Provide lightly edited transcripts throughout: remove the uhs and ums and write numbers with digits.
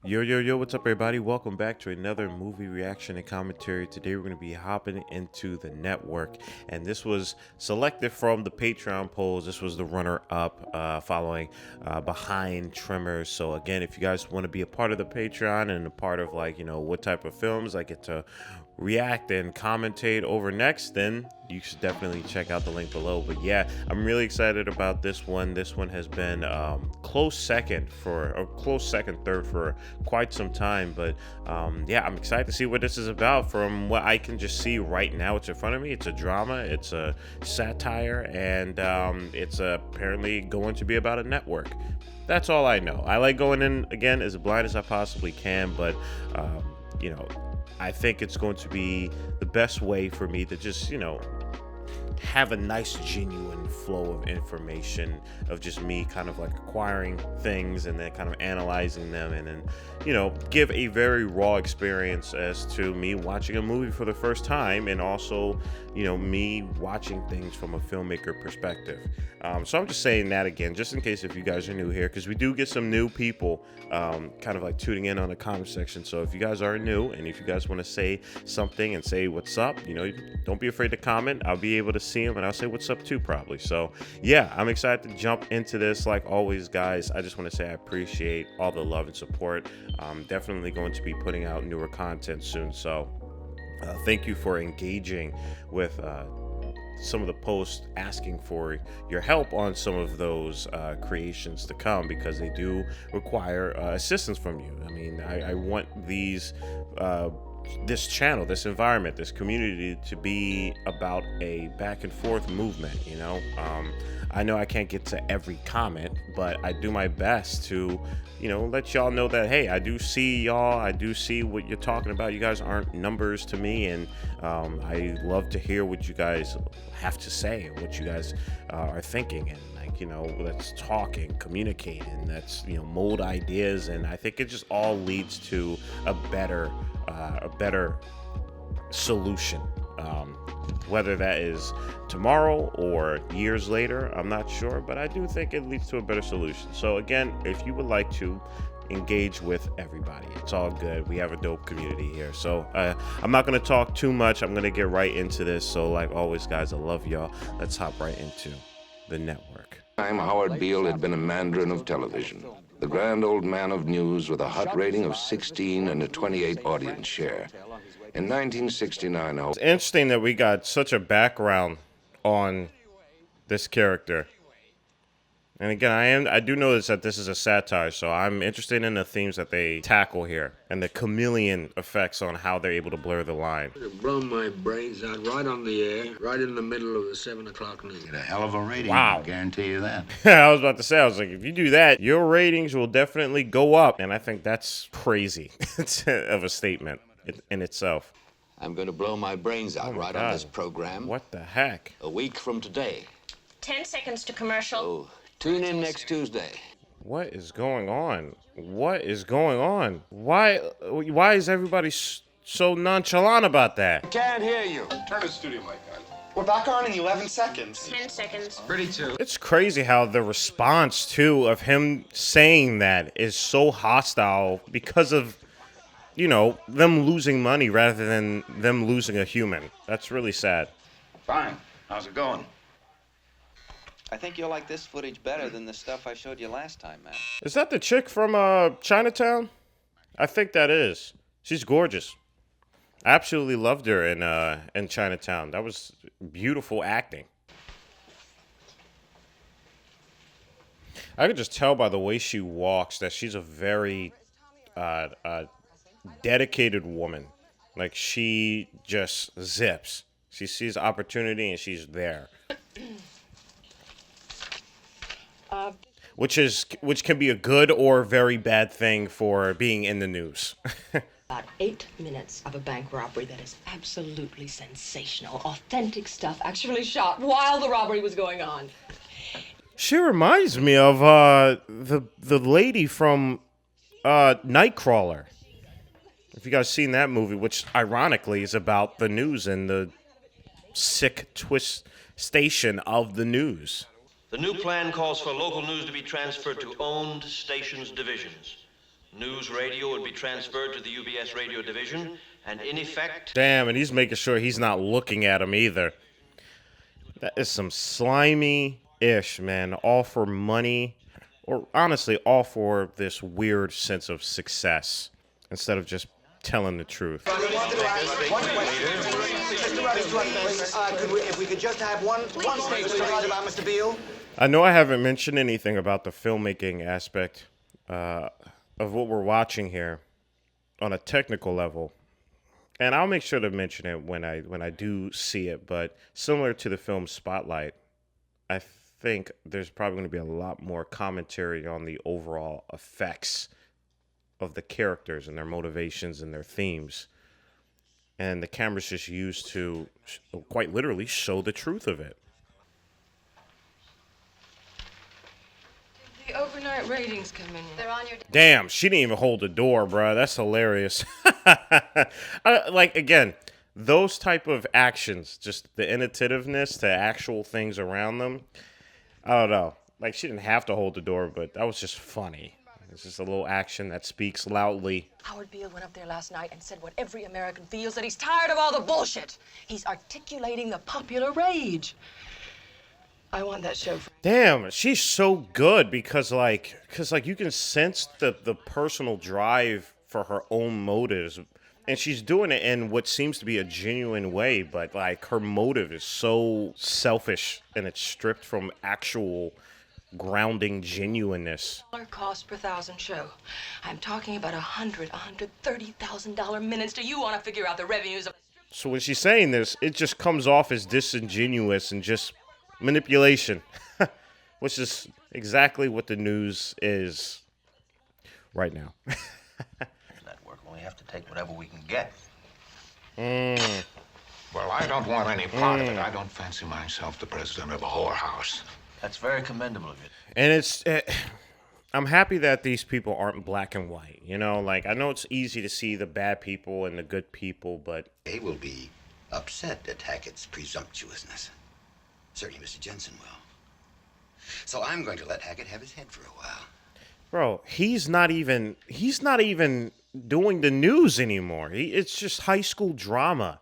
Yo, what's up, everybody? Welcome back to another movie reaction and commentary. Today, we're going to be hopping into the network, and this was selected from the Patreon polls. This was the runner-up following Behind Tremors. So, again, if you guys want to be a part of the Patreon and a part of, what type of films I get to react and commentate over next, then you should definitely check out the link below. But yeah, I'm really excited about this one. This one has been close second, third for quite some time. But yeah, I'm excited to see what this is about. From what I can just see right now, it's in front of me. It's a drama, it's a satire, and it's apparently going to be about a network. That's all I know. I like going in again as blind as I possibly can, but I think it's going to be the best way for me to just, have a nice genuine flow of information of just me kind of like acquiring things and then kind of analyzing them, and then give a very raw experience as to me watching a movie for the first time, and also me watching things from a filmmaker perspective. So I'm just saying that again, just in case if you guys are new here, because we do get some new people kind of like tuning in on the comment section. So if you guys are new and if you guys want to say something and say what's up, don't be afraid to comment. I'll be able to see them and I'll say what's up too, probably. So yeah, I'm excited to jump into this. Like always, guys, I just want to say I appreciate all the love and support. I'm definitely going to be putting out newer content soon, so thank you for engaging with some of the posts, asking for your help on some of those creations to come, because they do require assistance from you. I mean, I want this channel, this environment, this community to be about a back and forth movement. I know I can't get to every comment, but I do my best to let y'all know that, hey, I do see y'all, I do see what you're talking about. You guys aren't numbers to me, and I love to hear what you guys have to say and what you guys are thinking, and let's talk and communicate, and let's mold ideas. And I think it just all leads to a better solution, whether that is tomorrow or years later, I'm not sure, but I do think it leads to a better solution. So again, if you would like to engage with everybody, it's all good. We have a dope community here. So I'm not going to talk too much. I'm going to get right into this. So like always, guys, I love y'all. Let's hop right into the network. Howard Beale had been a mandarin of television, the grand old man of news with a hot rating of 16 and a 28 audience share. In 1969, It's interesting that we got such a background on this character. And again, I do notice that this is a satire, so I'm interested in the themes that they tackle here and the chameleon effects on how they're able to blur the line. It'd blow my brains out right on the air, right in the middle of the 7 o'clock news. Get a hell of a rating, wow. I guarantee you that. I was about to say, I was like, if you do that, your ratings will definitely go up. And I think that's crazy of a statement in itself. I'm going to blow my brains out right on this program. What the heck? A week from today. 10 seconds to commercial. Oh, tune in next Tuesday. What is going on? What is going on? Why is everybody so nonchalant about that? Can't hear you. Turn the studio mic on. We're back on in 11 seconds. 10 seconds. 32. It's crazy how the response, too, of him saying that is so hostile because of, them losing money rather than them losing a human. That's really sad. Fine. How's it going? I think you'll like this footage better than the stuff I showed you last time, man. Is that the chick from Chinatown? I think that is. She's gorgeous. I absolutely loved her in Chinatown. That was beautiful acting. I could just tell by the way she walks that she's a very dedicated woman. Like, she just zips. She sees opportunity and she's there. Which can be a good or very bad thing for being in the news. About 8 minutes of a bank robbery that is absolutely sensational. Authentic stuff, actually shot while the robbery was going on. She reminds me of the lady from Nightcrawler. If you guys seen that movie, which ironically is about the news and the sick twist station of the news. The new plan calls for local news to be transferred to owned stations divisions. News radio would be transferred to the UBS radio division, and in effect... Damn, and he's making sure he's not looking at him either. That is some slimy-ish, man. All for money, or honestly, all for this weird sense of success, instead of just telling the truth. If we could just have one statement about Mr. Beale. I know I haven't mentioned anything about the filmmaking aspect of what we're watching here on a technical level, and I'll make sure to mention it when I do see it. But similar to the film Spotlight, I think there's probably going to be a lot more commentary on the overall effects of the characters and their motivations and their themes. And the camera's just used to quite literally show the truth of it. The overnight ratings come in. They're on your... Damn, she didn't even hold the door, bro. That's hilarious. Like, again, those type of actions, just the inattentiveness to actual things around them, I don't know. Like, she didn't have to hold the door, but that was just funny. It's just a little action that speaks loudly. Howard Beale went up there last night and said what every American feels, that he's tired of all the bullshit. He's articulating the popular rage. I want that show. Damn, she's so good because you can sense the personal drive for her own motives, and she's doing it in what seems to be a genuine way, but like her motive is so selfish and it's stripped from actual grounding genuineness. Cost per thousand show. I'm talking about $130,000 minutes. Do you want to figure out the revenues of... So when she's saying this, it just comes off as disingenuous and just manipulation, which is exactly what the news is right now. Network, we have to take whatever we can get. Well, I don't want any part of it. I don't fancy myself the president of a whorehouse. That's very commendable of you. And I'm happy that these people aren't black and white. You know, like, I know it's easy to see the bad people and the good people, but... They will be upset at Hackett's presumptuousness. Certainly Mr. Jensen will. So I'm going to let Hackett have his head for a while. Bro, he's not even doing the news anymore. It's just high school drama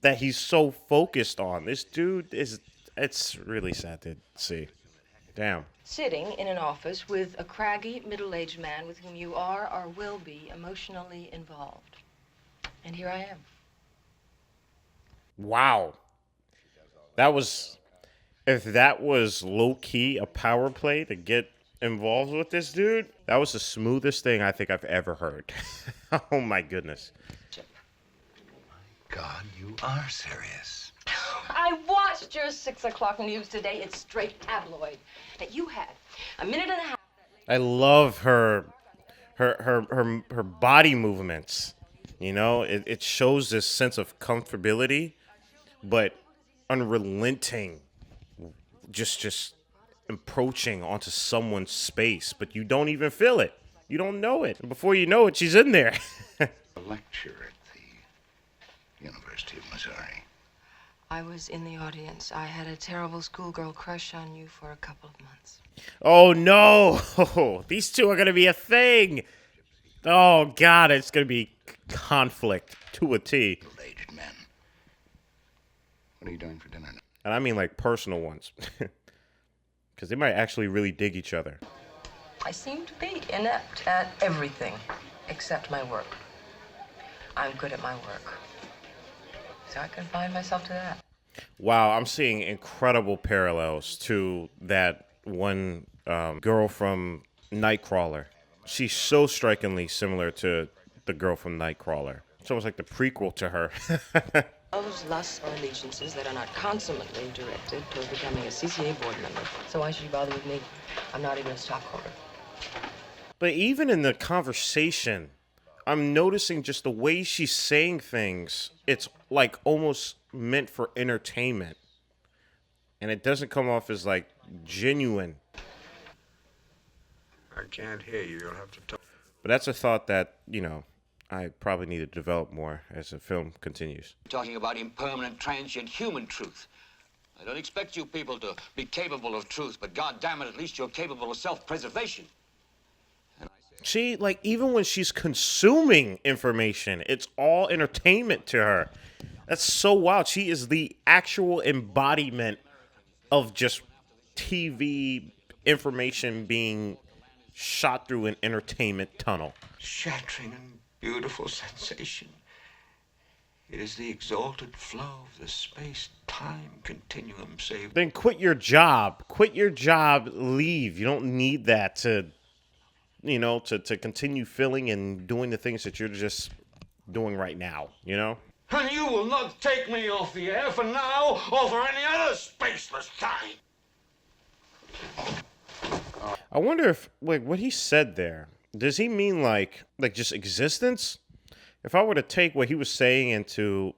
that he's so focused on. This dude it's really sad to see. Damn. Sitting in an office with a craggy, middle-aged man with whom you are or will be emotionally involved. And here I am. Wow. If that was low-key a power play to get involved with this dude, that was the smoothest thing I think I've ever heard. Oh my goodness. God, you are serious. I watched your 6 o'clock news today. It's straight tabloid. That you had a minute and a half. I love her body movements. You know, it shows this sense of comfortability, but unrelenting. Just approaching onto someone's space, but you don't even feel it. You don't know it. And before you know it, she's in there. A lecture at the University of Missouri. I was in the audience. I had a terrible schoolgirl crush on you for a couple of months. Oh, no. These two are going to be a thing. Oh, God, it's going to be conflict to a T. Middle-aged men. What are you doing for dinner now? And I mean, like, personal ones. Because they might actually really dig each other. I seem to be inept at everything except my work. I'm good at my work. So I confine myself to that. Wow, I'm seeing incredible parallels to that one girl from Nightcrawler. She's so strikingly similar to the girl from Nightcrawler. It's almost like the prequel to her. Those lusts or allegiances that are not consummately directed toward becoming a CCA board member. So why should you bother with me? I'm not even a stockholder. But even in the conversation, I'm noticing just the way she's saying things. It's like almost meant for entertainment. And it doesn't come off as like genuine. I can't hear you. You'll have to talk. But that's a thought that, you know, I probably need to develop more as the film continues. Talking about impermanent, transient human truth. I don't expect you people to be capable of truth, but God damn it, at least you're capable of self-preservation. She, like, even when she's consuming information, it's all entertainment to her. That's so wild. She is the actual embodiment of just TV information being shot through an entertainment tunnel. Shattering and beautiful sensation. It is the exalted flow of the space-time continuum, save... Then quit your job. Quit your job, leave. You don't need that to, you know, to continue filling and doing the things that you're just doing right now, you know? And you will not take me off the air for now or for any other spaceless time. I wonder if, like, what he said there, does he mean like just existence? If I were to take what he was saying into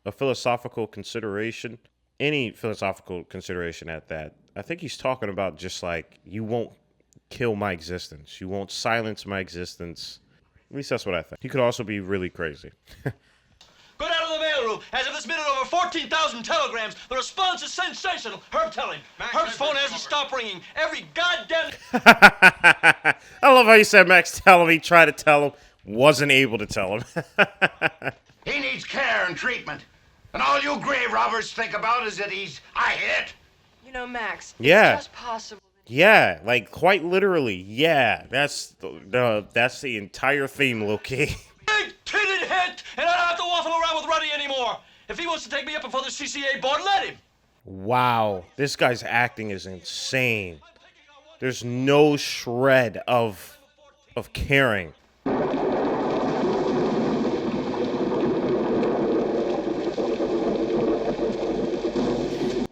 a philosophical consideration, any philosophical consideration at that, I think he's talking about just like, you won't kill my existence. You won't silence my existence. At least that's what I think. He could also be really crazy. Go down to the mailroom. As of this minute, over 14,000 telegrams. The response is sensational. Herb, tell him. Herb's phone hasn't stopped ringing. Every goddamn... I love how you said Max tell him. He tried to tell him. Wasn't able to tell him. He needs care and treatment. And all you grave robbers think about is that he's a hit. You know, Max, Yeah. it's just possible. Yeah, like quite literally. Yeah, that's the entire theme, Loki. Big pitted hit, and I don't have to waffle around with Ruddy anymore. If he wants to take me up before the CCA board, let him. Wow, this guy's acting is insane. There's no shred of caring.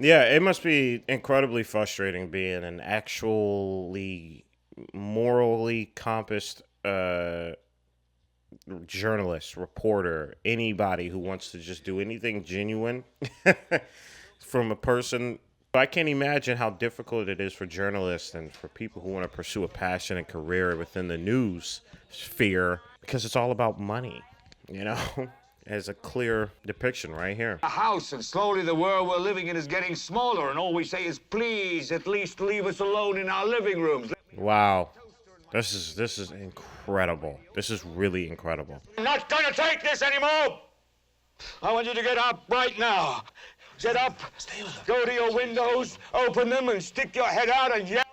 Yeah, it must be incredibly frustrating being an actually morally compassed journalist, reporter, anybody who wants to just do anything genuine from a person. I can't imagine how difficult it is for journalists and for people who want to pursue a passion and career within the news sphere, because it's all about money, you know? As a clear depiction right here. A house, and slowly the world we're living in is getting smaller, and all we say is, please, at least leave us alone in our living rooms. Wow. This is incredible. This is really incredible. I'm not gonna take this anymore! I want you to get up right now. Get up, go to your windows, open them, and stick your head out and yell.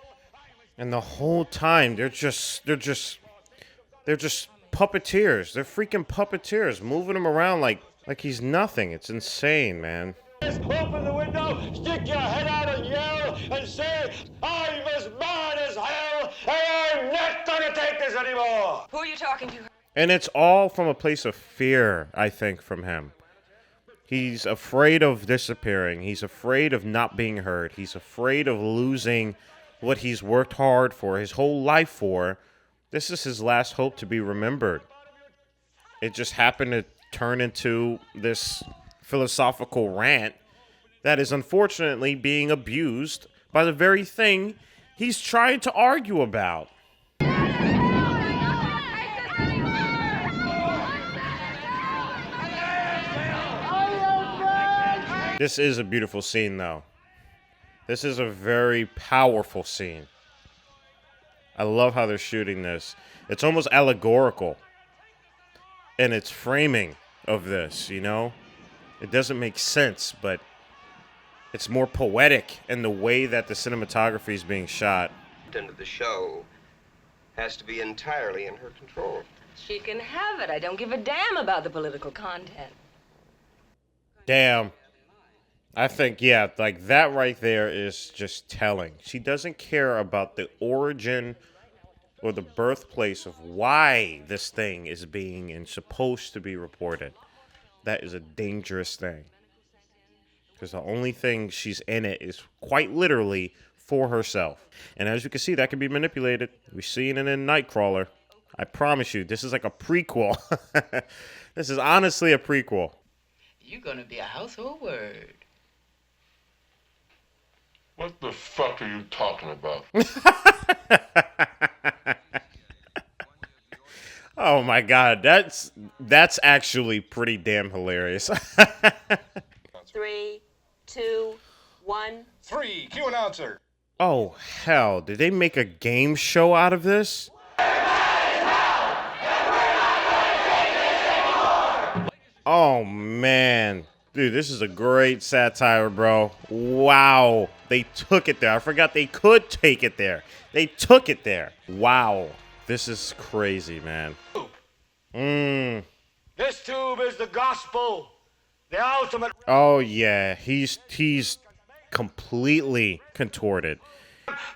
And the whole time, they're just puppeteers. They're freaking puppeteers, moving him around like he's nothing. It's insane, man. Open the window, stick your head out and yell, and say, I'm as mad as hell, and I'm not gonna take this anymore! Who are you talking to? And it's all from a place of fear, I think, from him. He's afraid of disappearing. He's afraid of not being heard. He's afraid of losing what he's worked hard for, his whole life for. This is his last hope to be remembered. It just happened to turn into this philosophical rant that is unfortunately being abused by the very thing he's trying to argue about. This is a beautiful scene, though. This is a very powerful scene. I love how they're shooting this. It's almost allegorical in its framing of this, you know? It doesn't make sense, but it's more poetic in the way that the cinematography is being shot. End of the show has to be entirely in her control. She can have it. I don't give a damn about the political content. Damn. I think, yeah, like that right there is just telling. She doesn't care about the origin or the birthplace of why this thing is being and supposed to be reported. That is a dangerous thing. Because the only thing she's in it is quite literally for herself. And as you can see, that can be manipulated. We've seen it in Nightcrawler. I promise you, this is like a prequel. This is honestly a prequel. You're gonna be a household word. What the fuck are you talking about? Oh my god, that's actually pretty damn hilarious. 3, 2, 1. 3, cue announcer. Oh hell, did they make a game show out of this? Hey! Dude, this is a great satire, bro. Wow. They took it there. I forgot they could take it there. They took it there. Wow. This is crazy, man. This tube is the gospel. The ultimate Oh, yeah. He's completely contorted.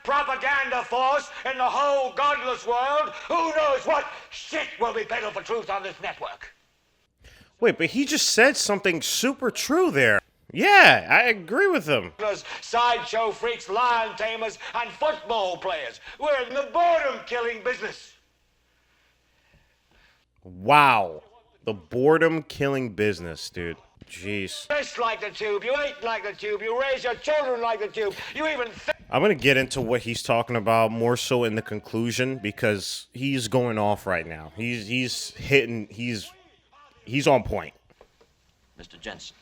propaganda force in the whole godless world. Who knows what shit will be peddled for truth on this network? Wait, but he just said something super true there. Yeah, I agree with him. Sideshow freaks, lion tamers, and football players. We're in the boredom-killing business. Wow. The boredom-killing business, dude. Jeez. Dress like the tube, you eat like the tube, you raise your children like the tube, you even I'm going to get into what he's talking about more so in the conclusion because he's going off right now. He's hitting, he's on point. Mr. Jensen.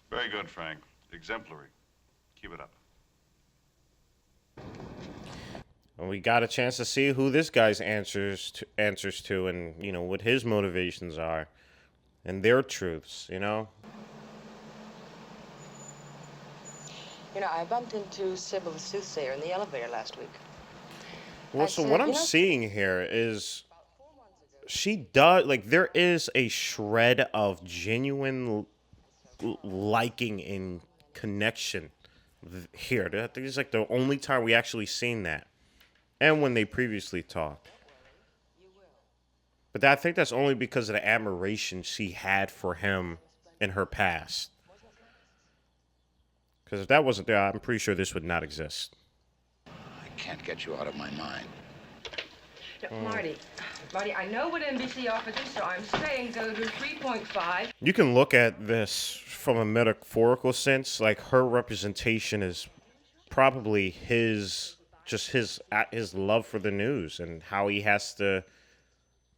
Very good, Frank. Exemplary. Keep it up. And we got a chance to see who this guy's answers to and, you know, what his motivations are and their truths, you know? You know, I bumped into Sybil the soothsayer in the elevator last week. Well, so what I'm seeing here is she does, like, there is a shred of genuine liking and connection here. I think it's like the only time we actually seen that. And when they previously talked. But I think that's only because of the admiration she had for him in her past. Because if that wasn't there, I'm pretty sure this would not exist. I can't get you out of my mind. Marty, I know what NBC offered you, so I'm saying go to 3.5. You can look at this from a metaphorical sense. Like, her representation is probably his love for the news and how he has to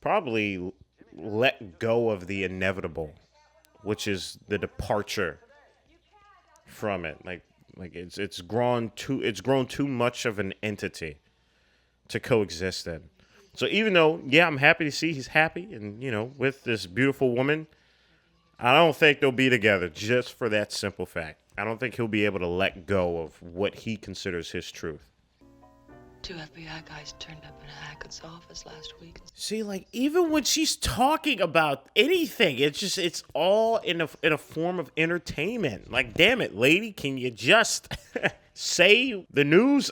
probably let go of the inevitable, which is the departure from it. Like it's grown too much of an entity to coexist in. So even though, yeah, I'm happy to see he's happy and, you know, with this beautiful woman, I don't think they'll be together just for that simple fact. I don't think he'll be able to let go of what he considers his truth. 2 FBI guys turned up in Hackett's office last week. See, like, even when she's talking about anything, it's all in a form of entertainment. Like, damn it, lady, can you just say the news?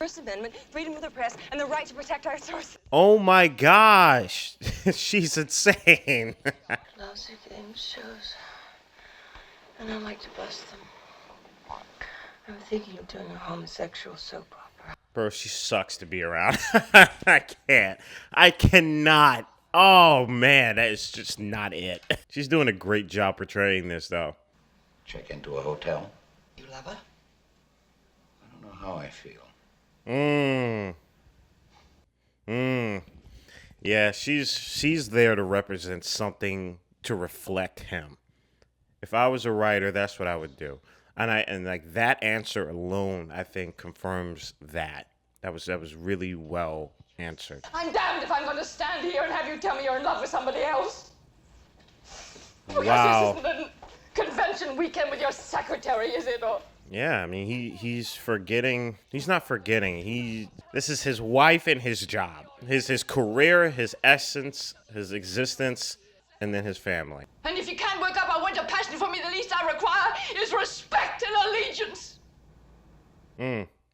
First Amendment, freedom of the press, and the right to protect our sources. Oh my gosh, she's insane. Lousy game shows, and I like to bust them. I'm thinking of doing a homosexual soap opera. Bro, she sucks to be around. I cannot. Oh man, that is just not it. She's doing a great job portraying this, though. Check into a hotel. You love her? I don't know how I feel. Yeah, she's there to represent something to reflect him. If I was a writer, that's what I would do. And like that answer alone, I think confirms that. That was really well answered. I'm damned if I'm going to stand here and have you tell me you're in love with somebody else. Because Wow. this isn't a convention weekend with your secretary, is it? Or Yeah, I mean he's forgetting. He's not forgetting. This is his wife and his job, his career, his essence, his existence, and then his family. And if you can't work up a winter passion for me, the least I require is respect and allegiance.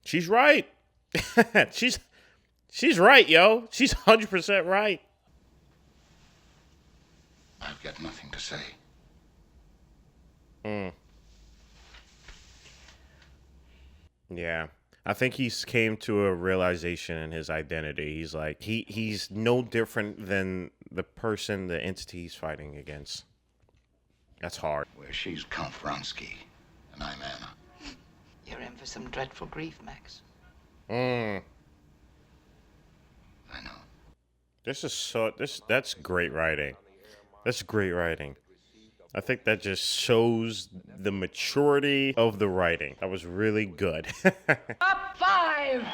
She's right. she's right, yo. She's 100% right. I've got nothing to say. Yeah. I think he's came to a realization in his identity. He's like, he's no different than the person, the entity he's fighting against. That's hard. Where she's Count Vronsky, and I'm Anna. You're in for some dreadful grief, Max. I know. That's great writing. That's great writing. I think that just shows the maturity of the writing. That was really good. Up 5.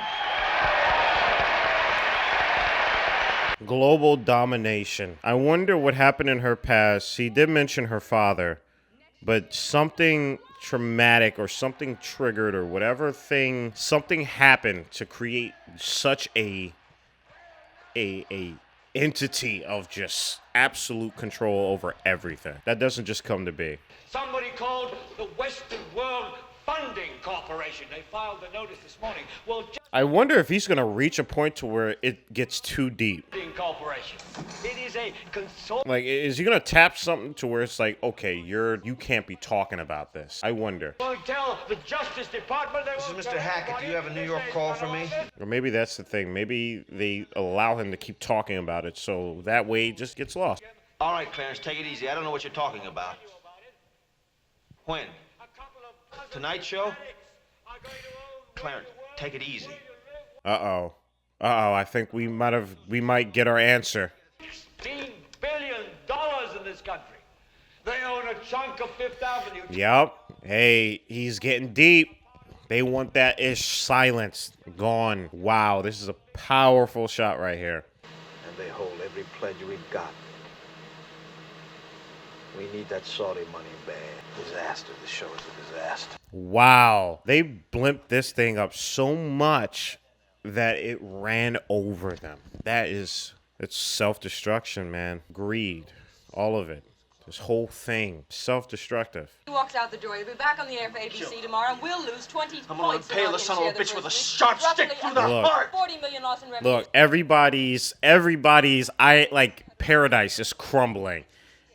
Global domination. I wonder what happened in her past. He did mention her father, but something traumatic or something triggered or whatever thing, something happened to create such a entity of just absolute control over everything. That doesn't just come to be. Somebody called the Western World Funding Corporation. They filed the notice this morning. Well, I wonder if he's going to reach a point to where it gets too deep. Corporation. It is a consult. Like, is he going to tap something to where it's like, okay, you can't be talking about this? I wonder. Won't tell the Justice Department. This is Mr. Hackett. Do you have a New York call for me? Or maybe that's the thing. Maybe they allow him to keep talking about it, so that way it just gets lost. All right, Clarence, take it easy. I don't know what you're talking about. When? Tonight show? Clarence, take it easy. Uh-oh. I think we might get our answer. $16 billion in this country. They own a chunk of Fifth Avenue. Yup. Hey, he's getting deep. They want that ish silence gone. Wow, this is a powerful shot right here. And they hold every pledge we've got. We need that Saudi money bad. Disaster. The show is a disaster. Wow. They blimped this thing up so much that it ran over them. It's self-destruction, man. Greed. All of it. This whole thing. Self-destructive. He walks out the door. He'll be back on the air for ABC tomorrow, and we'll lose 20 I'm points. gonna impale the son of a bitch with a sharp stick through the heart. 40 million loss in revenue. Look, everybody's paradise is crumbling.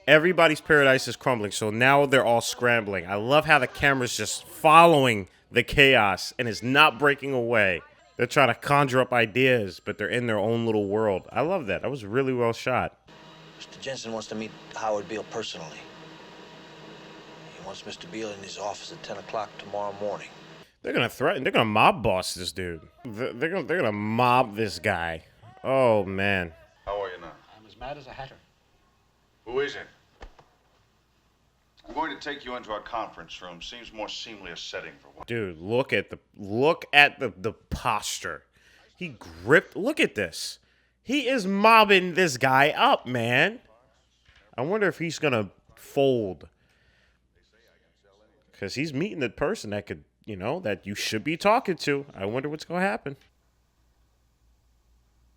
Everybody's paradise is crumbling, so now they're all scrambling. I love how the camera's just following the chaos and is not breaking away. They're trying to conjure up ideas, but they're in their own little world. I love that. That was really well shot. Mr. Jensen wants to meet Howard Beale personally. He wants Mr. Beale in his office at 10 o'clock tomorrow morning. They're going to threaten. They're going to mob boss this dude. They're gonna mob this guy. Oh, man. How are you now? I'm as mad as a hatter. Who is it? I'm going to take you into our conference room. Seems more seemly a setting for one. Dude, look at the posture. He gripped. Look at this. He is mobbing this guy up, man. I wonder if he's gonna fold, because he's meeting the person that could, that you should be talking to. I wonder what's gonna happen.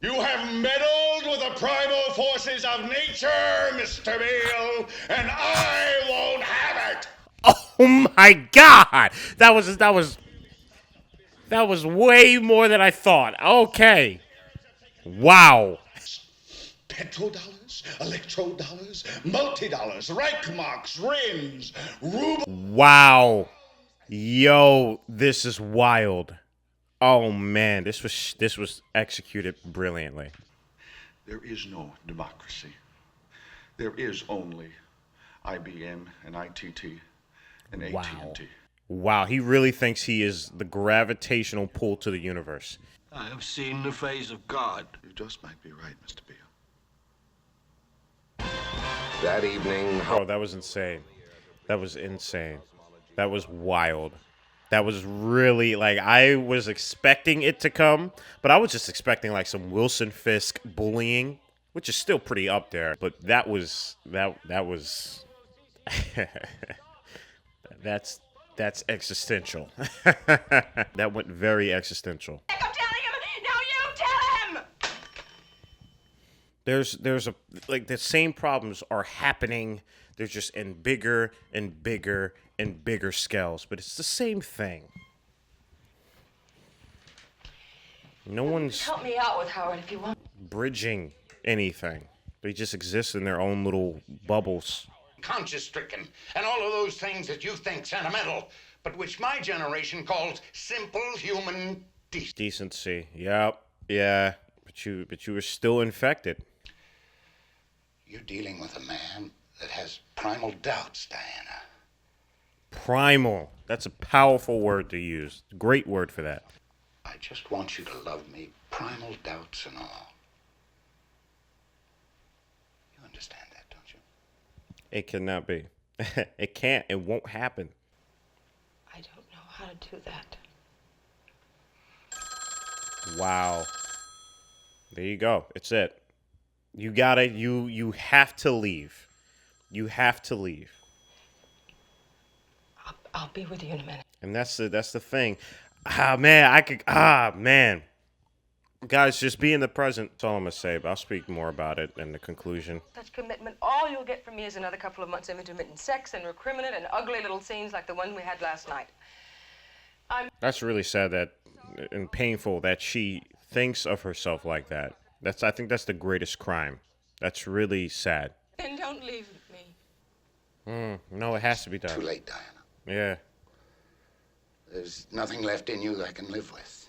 You have meddled with the primal forces of nature, Mr. Beale, and I won't have it. Oh my God! That was way more than I thought. Okay. Wow. Petrodollars, electrodollars, multi-dollars, Reichmarks, rims, rubles. Wow. Yo, this is wild. Oh man, this was executed brilliantly. There is no democracy. There is only IBM and ITT and AT&T. Wow, he really thinks he is the gravitational pull to the universe. I have seen the face of God. You just might be right, Mr. Beale. That evening... Oh, that was insane. That was insane. That was wild. That was really, I was expecting it to come, but I was just expecting, some Wilson Fisk bullying, which is still pretty up there. But that was that's existential. That went very existential. I'm telling him! Now you tell him! There's the same problems are happening. They're just in bigger and bigger and bigger scales, but it's the same thing. No one's Help me out with Howard if you want. bridging anything. They just exist in their own little bubbles. Conscience-stricken, and all of those things that you think sentimental, but which my generation calls simple human Decency. Yep. Yeah. But you were still infected. You're dealing with a man that has primal doubts, Diana. Primal. That's a powerful word to use. Great word for that. I just want you to love me, primal doubts and all. You understand that, don't you? It cannot be. It can't. It won't happen. I don't know how to do that. Wow. There you go. It's it. You gotta, you have to leave. You have to leave. I'll be with you in a minute. And that's the thing. Man. Guys, just be in the present. That's all I'm gonna say, but I'll speak more about it in the conclusion. Such commitment, all you'll get from me is another couple of months of intermittent sex and recriminant and ugly little scenes like the one we had last night. That's really sad that and painful that she thinks of herself like that. I think that's the greatest crime. That's really sad. Then don't leave me. No, it has to be done. Too late, Diana. Yeah. There's nothing left in you that I can live with.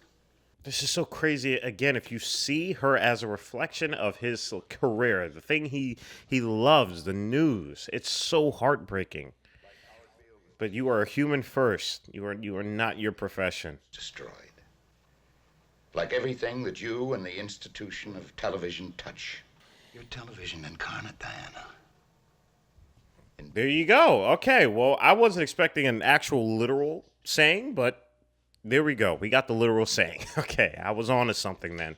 This is so crazy. Again, if you see her as a reflection of his career, the thing he loves, the news, it's so heartbreaking. But you are a human first. You are not your profession. Destroyed. Like everything that you and the institution of television touch. You're television incarnate, Diana. There you go. Okay, well, I wasn't expecting an actual literal saying, but there we go. We got the literal saying. Okay, I was on to something then.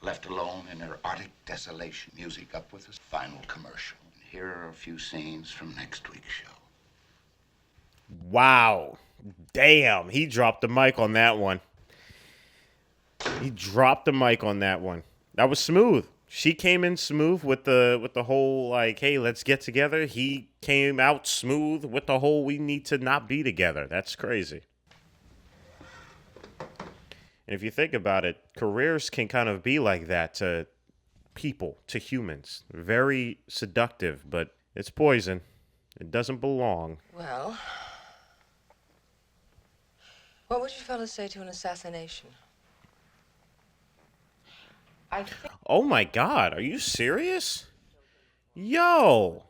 Left alone in her Arctic desolation. Music up with us. Final commercial. And here are a few scenes from next week's show. Wow. Damn. He dropped the mic on that one. That was smooth. She came in smooth with the whole, like, hey, let's get together. He came out smooth with the whole we need to not be together. That's crazy. And if you think about it, careers can kind of be like that to people, to humans. Very seductive, but it's poison. It doesn't belong. Well, what would you fellas say to an assassination? Oh my God, are you serious? Yo,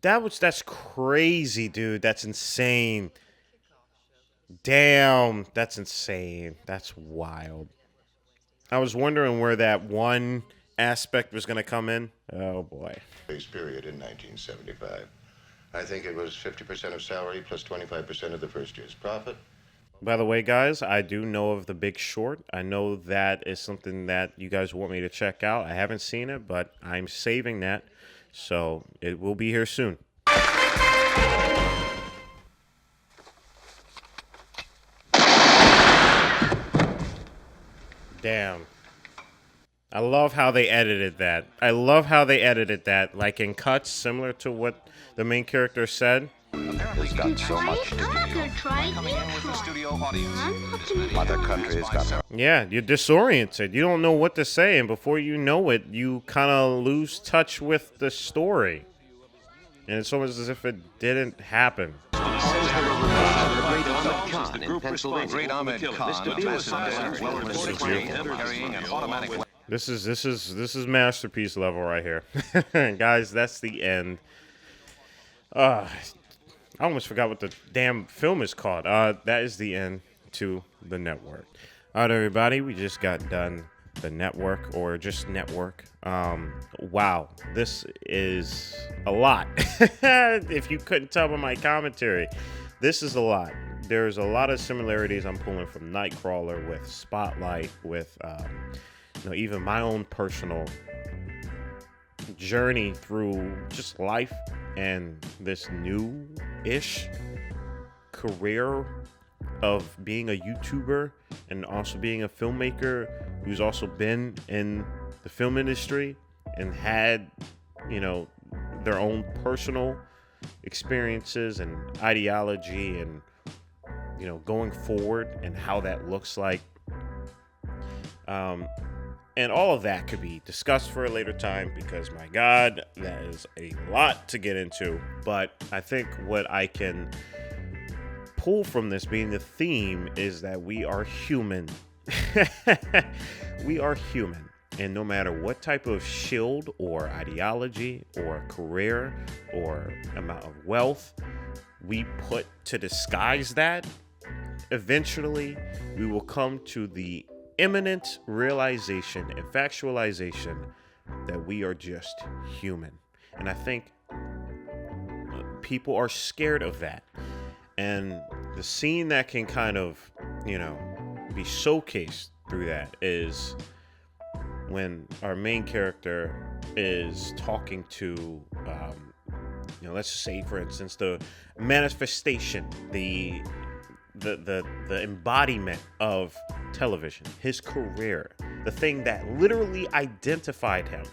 that's crazy, dude. That's insane. Damn, that's insane. That's wild. I was wondering where that one aspect was going to come in. Oh boy. Base period in 1975. I think it was 50% of salary plus 25% of the first year's profit. By the way, guys, I do know of The Big Short. I know that is something that you guys want me to check out. I haven't seen it, but I'm saving that. So it will be here soon. Damn. I love how they edited that. Like in cuts, similar to what the main character said. Has done so much to Other countries got their... Yeah, you're disoriented. You don't know what to say, and before you know it, you kind of lose touch with the story. And it's almost as if it didn't happen. This is masterpiece level right here. Guys, that's the end. I almost forgot what the damn film is called. That is the end to The Network. All right, everybody, we just got done The Network, or just Network. Wow, this is a lot. If you couldn't tell by my commentary, this is a lot. There's a lot of similarities I'm pulling from Nightcrawler with Spotlight, with even my own personal journey through just life and this new-ish career of being a YouTuber and also being a filmmaker who's also been in the film industry and had, their own personal experiences and ideology and, going forward and how that looks like. And all of that could be discussed for a later time because, my God, that is a lot to get into. But I think what I can pull from this being the theme is that we are human. We are human. And no matter what type of shield or ideology or career or amount of wealth we put to disguise that, eventually we will come to the imminent realization and factualization that we are just human. And I think people are scared of that. And the scene that can kind of, be showcased through that is when our main character is talking to, let's just say, for instance, the manifestation, the embodiment of television, his career, the thing that literally identified him.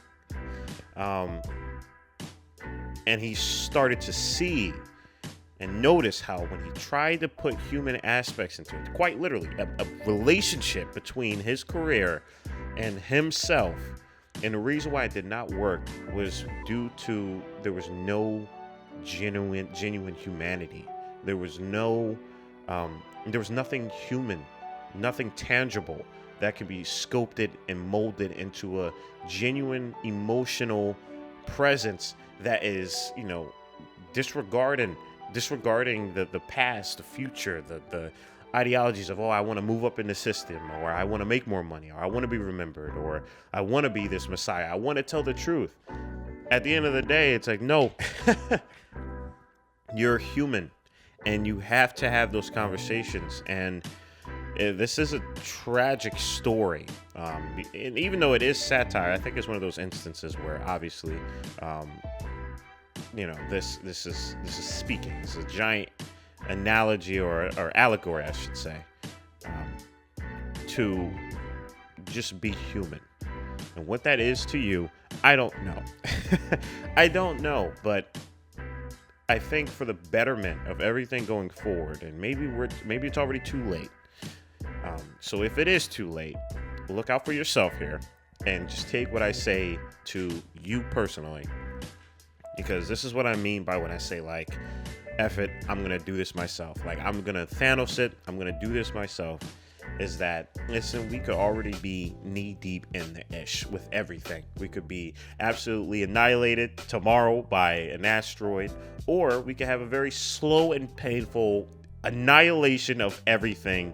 And he started to see and notice how when he tried to put human aspects into it, quite literally, a relationship between his career and himself, and the reason why it did not work was due to there was no genuine humanity. There was nothing human, nothing tangible that can be sculpted and molded into a genuine emotional presence that is, disregarding the past, the future, the ideologies of, I want to move up in the system, or I want to make more money, or I want to be remembered, or I want to be this messiah, I want to tell the truth. At the end of the day, it's like, no, you're human, and you have to have those conversations. And this is a tragic story, and even though it is satire, I think it's one of those instances where obviously, this is speaking. This is a giant analogy or allegory, I should say, to just be human. And what that is to you, I don't know. I don't know, but I think for the betterment of everything going forward, and maybe it's already too late. So if it is too late, look out for yourself here and just take what I say to you personally, because this is what I mean by when I say, like, F it, I'm going to do this myself. Like, I'm going to Thanos it. I'm going to do this myself. Is that, listen, we could already be knee deep in the ish with everything. We could be absolutely annihilated tomorrow by an asteroid, or we could have a very slow and painful annihilation of everything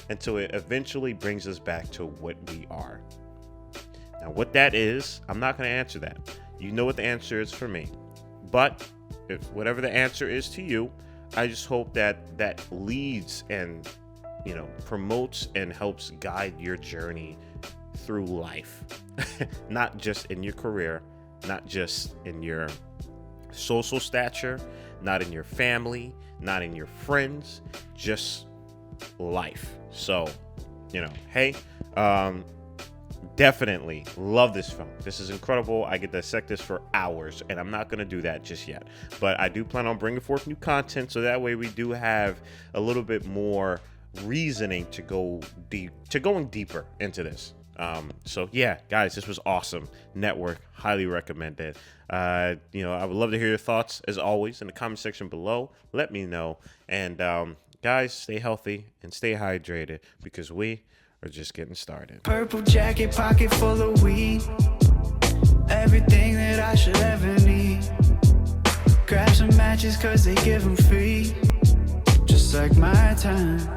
until it eventually brings us back to what we are. Now, what that is, I'm not going to answer that. You know what the answer is for me. But if whatever the answer is to you, I just hope that leads and, promotes and helps guide your journey through life. Not just in your career, not just in your social stature, not in your family, not in your friends, just life. So, hey, definitely love this film. This is incredible. I could dissect this for hours, and I'm not going to do that just yet. But I do plan on bringing forth new content, so that way we do have a little bbit more reasoning to go going deeper into this. So yeah, guys, this was awesome. Network, highly recommended. I would love to hear your thoughts, as always, in the comment section below. Let me know. And guys, stay healthy and stay hydrated, because we are just getting started. Purple jacket, pocket full of weed. Everything that I should ever need. Grab some matches, cause they give them free. Just like my time.